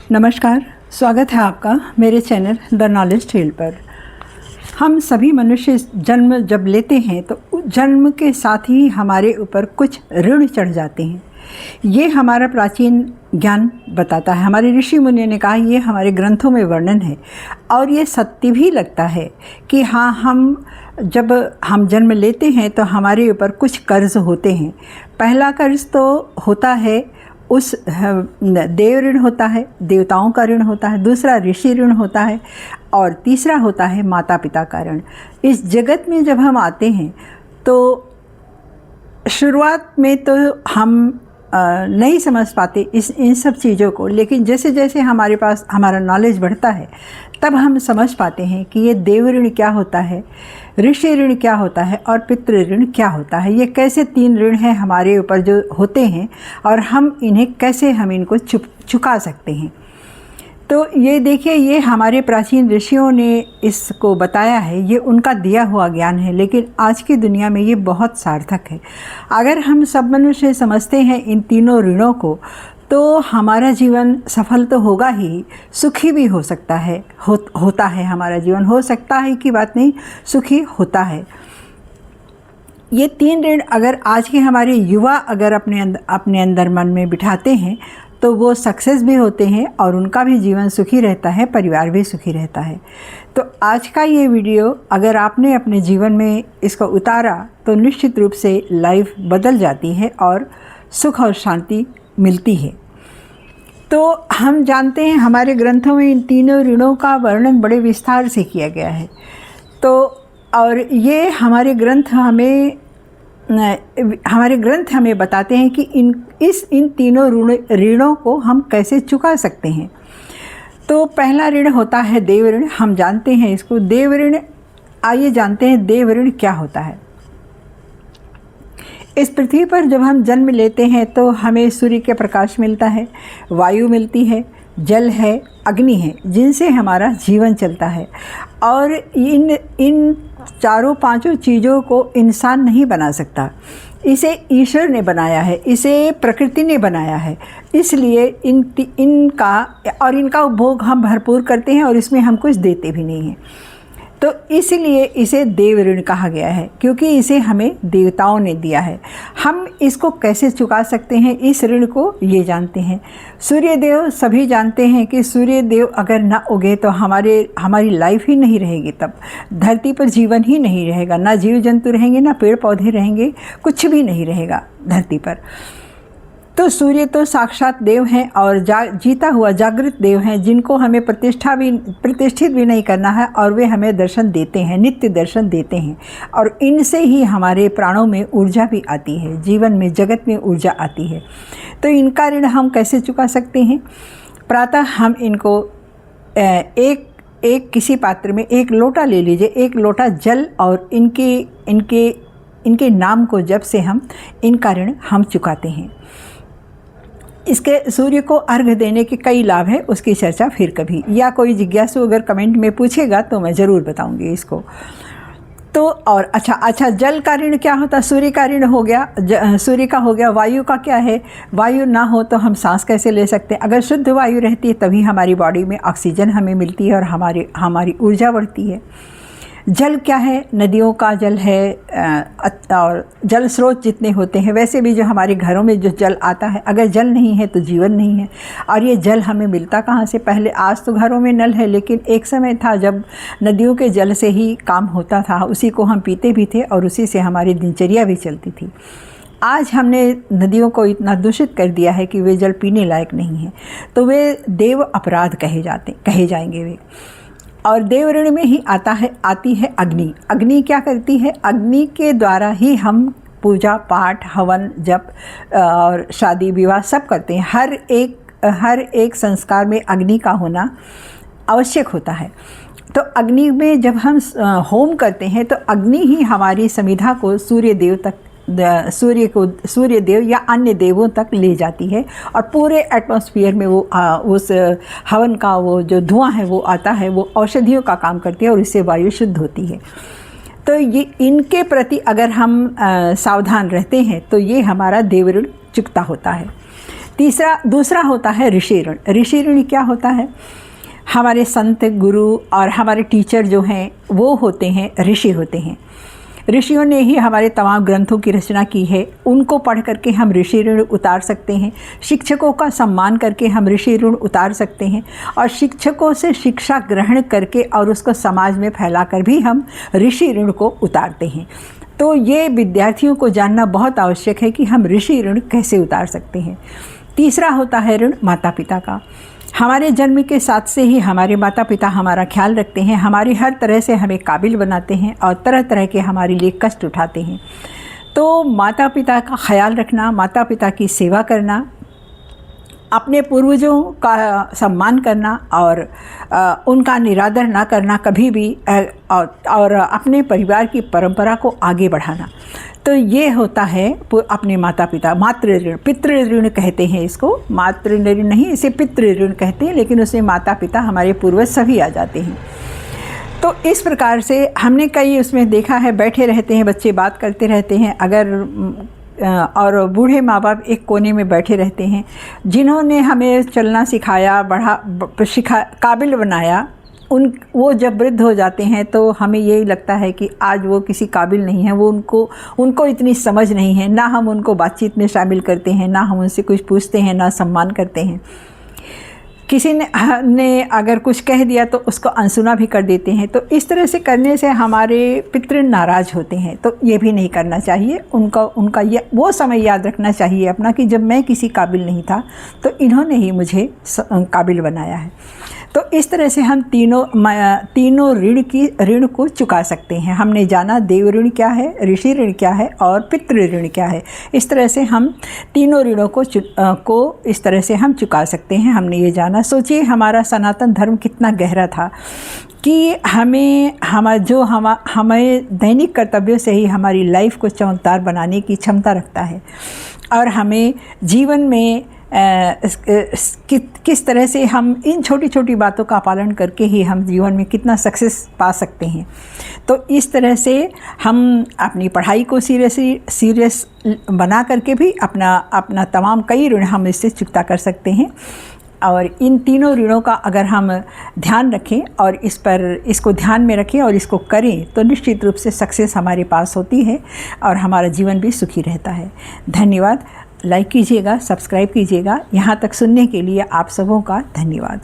नमस्कार, स्वागत है आपका मेरे चैनल द नॉलेज ट्रेल पर। हम सभी मनुष्य जन्म जब लेते हैं तो जन्म के साथ ही हमारे ऊपर कुछ ऋण चढ़ जाते हैं। ये हमारा प्राचीन ज्ञान बताता है। हमारे ऋषि मुनियों ने कहा, ये हमारे ग्रंथों में वर्णन है और ये सत्य भी लगता है कि हाँ, जब हम जन्म लेते हैं तो हमारे ऊपर कुछ कर्ज होते हैं। पहला कर्ज तो होता है उस देव ऋण होता है, देवताओं का ऋण होता है, दूसरा ऋषि ऋण होता है और तीसरा होता है माता पिता का ऋण। इस जगत में जब हम आते हैं तो शुरुआत में तो हम नहीं समझ पाते इन सब चीज़ों को, लेकिन जैसे जैसे हमारे पास हमारा नॉलेज बढ़ता है तब हम समझ पाते हैं कि ये देव ऋण क्या होता है, ऋषि ऋण क्या होता है और पितृ ऋण क्या होता है। ये कैसे तीन ऋण हैं हमारे ऊपर जो होते हैं और हम इनको चुका सकते हैं। तो ये देखिए, ये हमारे प्राचीन ऋषियों ने इसको बताया है, ये उनका दिया हुआ ज्ञान है, लेकिन आज की दुनिया में ये बहुत सार्थक है। अगर हम सब मनुष्य समझते हैं इन तीनों ऋणों को तो हमारा जीवन सफल तो होगा ही, सुखी भी हो सकता है, होता है। हमारा जीवन हो सकता है कि बात नहीं, सुखी होता है। ये तीन ऋण अगर आज के हमारे युवा अगर अपने अंदर मन में बिठाते हैं तो वो सक्सेस भी होते हैं और उनका भी जीवन सुखी रहता है, परिवार भी सुखी रहता है। तो आज का ये वीडियो अगर आपने अपने जीवन में इसको उतारा तो निश्चित रूप से लाइफ बदल जाती है और सुख और शांति मिलती है। तो हम जानते हैं हमारे ग्रंथों में इन तीनों ऋणों का वर्णन बड़े विस्तार से किया गया है। तो और ये हमारे ग्रंथ हमें बताते हैं कि इन तीनों ऋणों को हम कैसे चुका सकते हैं। तो पहला ऋण होता है देव ऋण। हम जानते हैं इसको देव ऋण। आइए जानते हैं देव ऋण क्या होता है। इस पृथ्वी पर जब हम जन्म लेते हैं तो हमें सूर्य के प्रकाश मिलता है, वायु मिलती है, जल है, अग्नि है, जिनसे हमारा जीवन चलता है। और इन चारों पांचों चीज़ों को इंसान नहीं बना सकता, इसे ईश्वर ने बनाया है, इसे प्रकृति ने बनाया है। इसलिए इनका उपभोग हम भरपूर करते हैं और इसमें हम कुछ देते भी नहीं हैं। तो इसलिए इसे देव ऋण कहा गया है, क्योंकि इसे हमें देवताओं ने दिया है। हम इसको कैसे चुका सकते हैं इस ऋण को, ये जानते हैं। सूर्य देव सभी जानते हैं कि सूर्य देव अगर ना उगे तो हमारी लाइफ ही नहीं रहेगी, तब धरती पर जीवन ही नहीं रहेगा, ना जीव जंतु रहेंगे, ना पेड़ पौधे रहेंगे, कुछ भी नहीं रहेगा धरती पर। तो सूर्य तो साक्षात देव हैं और जीता हुआ जागृत देव हैं, जिनको हमें प्रतिष्ठित भी नहीं करना है और वे हमें दर्शन देते हैं, नित्य दर्शन देते हैं। और इनसे ही हमारे प्राणों में ऊर्जा भी आती है, जीवन में जगत में ऊर्जा आती है। तो इनका ऋण हम कैसे चुका सकते हैं? प्रातः हम इनको एक किसी पात्र में एक लोटा ले लीजिए, एक लोटा जल, और इनके नाम को जब से हम इनका ऋण हम चुकाते हैं। इसके सूर्य को अर्घ देने के कई लाभ हैं, उसकी चर्चा फिर कभी, या कोई जिज्ञासु अगर कमेंट में पूछेगा तो मैं ज़रूर बताऊंगी इसको। तो और अच्छा जल का ऋण क्या होता है? सूर्य का ऋण हो गया, सूर्य का हो गया। वायु का क्या है? वायु ना हो तो हम सांस कैसे ले सकते हैं? अगर शुद्ध वायु रहती है तभी हमारी बॉडी में ऑक्सीजन हमें मिलती है और हमारी ऊर्जा बढ़ती है। जल क्या है? नदियों का जल है, और जल स्रोत जितने होते हैं, वैसे भी जो हमारे घरों में जो जल आता है, अगर जल नहीं है तो जीवन नहीं है। और ये जल हमें मिलता कहाँ से? पहले, आज तो घरों में नल है, लेकिन एक समय था जब नदियों के जल से ही काम होता था, उसी को हम पीते भी थे और उसी से हमारी दिनचर्या भी चलती थी। आज हमने नदियों को इतना दूषित कर दिया है कि वे जल पीने लायक नहीं है, तो वे देव अपराध कहे जाएंगे वे। और देव ऋण में ही आती है अग्नि। अग्नि क्या करती है? अग्नि के द्वारा ही हम पूजा पाठ, हवन, जप और शादी विवाह सब करते हैं। हर एक संस्कार में अग्नि का होना आवश्यक होता है। तो अग्नि में जब हम होम करते हैं तो अग्नि ही हमारी समिधा को सूर्य देव या अन्य देवों तक ले जाती है और पूरे एटमॉस्फेयर में वो उस हवन का वो जो धुआं है वो आता है, वो औषधियों का काम करती है और इससे वायु शुद्ध होती है। तो ये इनके प्रति अगर हम सावधान रहते हैं तो ये हमारा देव ऋण चुकता होता है। दूसरा होता है ऋषि ऋण। ऋषि ऋण क्या होता है? हमारे संत गुरु और हमारे टीचर जो हैं वो होते हैं ऋषि होते हैं। ऋषियों ने ही हमारे तमाम ग्रंथों की रचना की है, उनको पढ़ करके हम ऋषि ऋण उतार सकते हैं। शिक्षकों का सम्मान करके हम ऋषि ऋण उतार सकते हैं और शिक्षकों से शिक्षा ग्रहण करके और उसको समाज में फैलाकर भी हम ऋषि ऋण को उतारते हैं। तो ये विद्यार्थियों को जानना बहुत आवश्यक है कि हम ऋषि ऋण कैसे उतार सकते हैं। तीसरा होता है ऋण माता पिता का। हमारे जन्म के साथ से ही हमारे माता पिता हमारा ख्याल रखते हैं, हमारी हर तरह से हमें काबिल बनाते हैं और तरह तरह के हमारे लिए कष्ट उठाते हैं। तो माता पिता का ख्याल रखना, माता पिता की सेवा करना, अपने पूर्वजों का सम्मान करना और उनका निरादर ना करना कभी भी, और अपने परिवार की परंपरा को आगे बढ़ाना, तो ये होता है अपने माता पिता। मातृ ऋण, पितृ ऋण कहते हैं इसको, मातृ ऋण नहीं, इसे पितृ ऋण कहते हैं, लेकिन उसमें माता पिता हमारे पूर्वज सभी आ जाते हैं। तो इस प्रकार से हमने कई उसमें देखा है, बैठे रहते हैं बच्चे, बात करते रहते हैं, और बूढ़े माँ बाप एक कोने में बैठे रहते हैं। जिन्होंने हमें चलना सिखाया, काबिल बनाया, वो जब वृद्ध हो जाते हैं तो हमें यही लगता है कि आज वो किसी काबिल नहीं है, वो उनको इतनी समझ नहीं है, ना हम उनको बातचीत में शामिल करते हैं, ना हम उनसे कुछ पूछते हैं, ना सम्मान करते हैं। किसी ने अगर कुछ कह दिया तो उसको अनसुना भी कर देते हैं। तो इस तरह से करने से हमारे पितृ नाराज़ होते हैं, तो ये भी नहीं करना चाहिए। उनका वो समय याद रखना चाहिए अपना कि जब मैं किसी काबिल नहीं था तो इन्होंने ही मुझे काबिल बनाया है। तो इस तरह से हम तीनों ऋण को चुका सकते हैं। हमने जाना देव ऋण क्या है, ऋषि ऋण क्या है और पितृ ऋण क्या है। इस तरह से हम तीनों ऋणों को इस तरह से हम चुका सकते हैं। हमने ये जाना। सोचिए हमारा सनातन धर्म कितना गहरा था कि हमें दैनिक कर्तव्यों से ही हमारी लाइफ को चमकदार बनाने की क्षमता रखता है और हमें जीवन में किस तरह से हम इन छोटी छोटी बातों का पालन करके ही हम जीवन में कितना सक्सेस पा सकते हैं। तो इस तरह से हम अपनी पढ़ाई को सीरियस बना करके भी अपना तमाम कई ऋण हम इससे चुकता कर सकते हैं। और इन तीनों ऋणों का अगर हम ध्यान रखें और इसको ध्यान में रखें और इसको करें तो निश्चित रूप से सक्सेस हमारे पास होती है और हमारा जीवन भी सुखी रहता है। धन्यवाद। लाइक कीजिएगा, सब्सक्राइब कीजिएगा। यहाँ तक सुनने के लिए आप सबों का धन्यवाद।